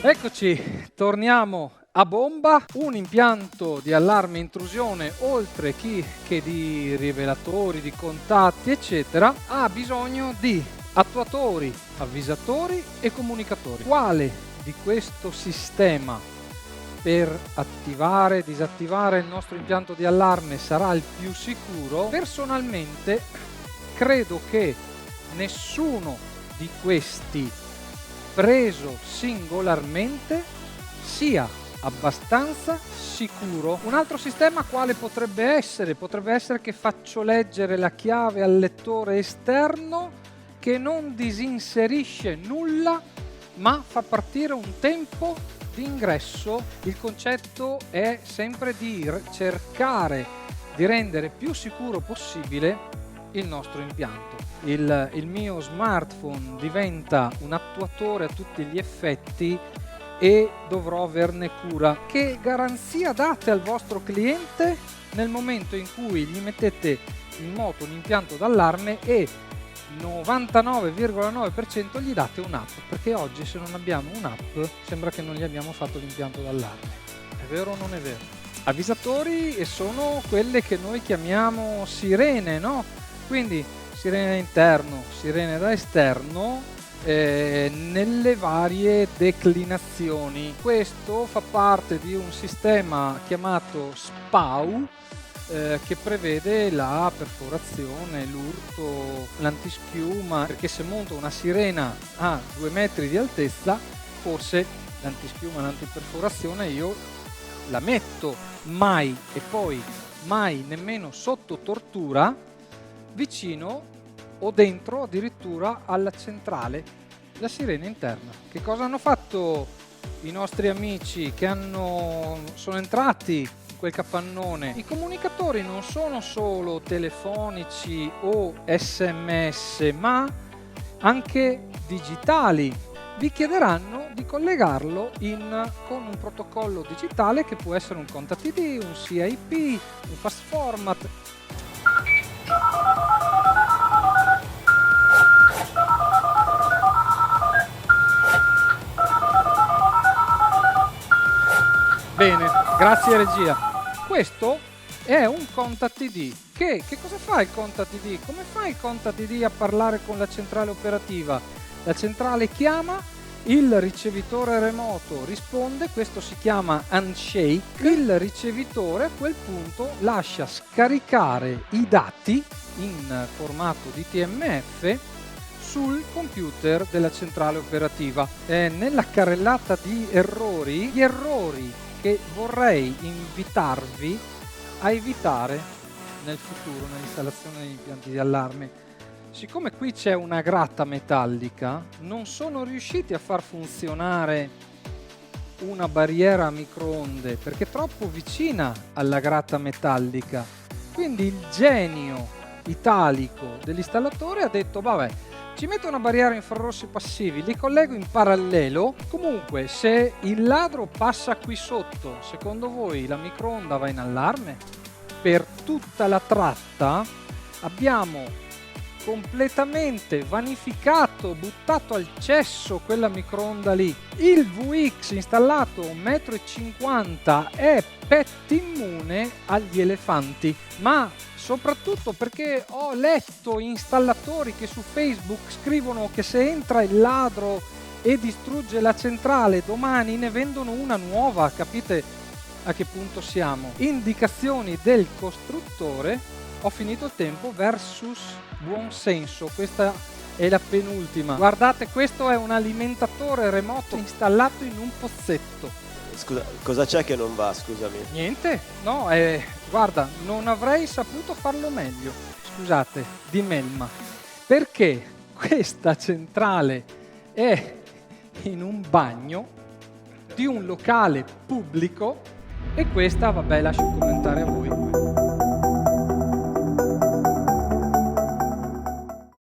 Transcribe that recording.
Eccoci, torniamo a bomba. Un impianto di allarme intrusione, oltre che di rivelatori, di contatti, eccetera, ha bisogno di attuatori, avvisatori e comunicatori. Quale di questo sistema per attivare e disattivare il nostro impianto di allarme sarà il più sicuro? Personalmente credo che nessuno di questi preso singolarmente sia abbastanza sicuro. Un altro sistema quale potrebbe essere? Potrebbe essere che faccio leggere la chiave al lettore esterno che non disinserisce nulla ma fa partire un tempo di ingresso. Il concetto è sempre di cercare di rendere più sicuro possibile il nostro impianto. Il mio smartphone diventa un attuatore a tutti gli effetti e dovrò averne cura. Che garanzia date al vostro cliente nel momento in cui gli mettete in moto un impianto d'allarme e 99,9% gli date un'app? Perché oggi se non abbiamo un'app sembra che non gli abbiamo fatto l'impianto d'allarme. È vero o non è vero? Avvisatori sono quelle che noi chiamiamo sirene, no? Quindi sirene da interno, sirene da esterno, nelle varie declinazioni. Questo fa parte di un sistema chiamato SPAU, che prevede la perforazione, l'urto, l'antischiuma, perché se monto una sirena a 2 metri di altezza, forse l'antischiuma, l'antiperforazione io la metto, mai e poi mai nemmeno sotto tortura vicino o dentro addirittura alla centrale, la sirena interna. Che cosa hanno fatto i nostri amici che sono entrati in quel capannone? I comunicatori non sono solo telefonici o SMS, ma anche digitali. Vi chiederanno di collegarlo con un protocollo digitale che può essere un ContaTD, un CIP, un fast format. Bene, grazie regia. Questo è un ContaTD. Che cosa fa il ContaTD? Come fa il ContaTD a parlare con la centrale operativa? La centrale chiama, il ricevitore remoto risponde, questo si chiama handshake. Il ricevitore a quel punto lascia scaricare i dati in formato DTMF sul computer della centrale operativa. Nella carrellata di errori, gli errori che vorrei invitarvi a evitare nel futuro nell'installazione degli impianti di allarme. Siccome qui c'è una gratta metallica, non sono riusciti a far funzionare una barriera a microonde perché è troppo vicina alla gratta metallica. Quindi il genio italico dell'installatore ha detto: vabbè, ci metto una barriera infrarossi passivi, li collego in parallelo. Comunque, se il ladro passa qui sotto, secondo voi la microonda va in allarme? Per tutta la tratta abbiamo completamente vanificato, buttato al cesso quella microonda lì. Il VX installato 1,50 m è pet immune agli elefanti, ma soprattutto perché ho letto installatori che su Facebook scrivono che se entra il ladro e distrugge la centrale, domani ne vendono una nuova. Capite a che punto siamo? Indicazioni del costruttore. Ho finito il tempo versus buon senso. Questa è la penultima. Guardate, questo è un alimentatore remoto installato in un pozzetto. Scusa, cosa c'è che non va, scusami? Niente, no, guarda, non avrei saputo farlo meglio. Scusate, di melma. Perché questa centrale è in un bagno di un locale pubblico e questa, vabbè, lascio commentare a voi.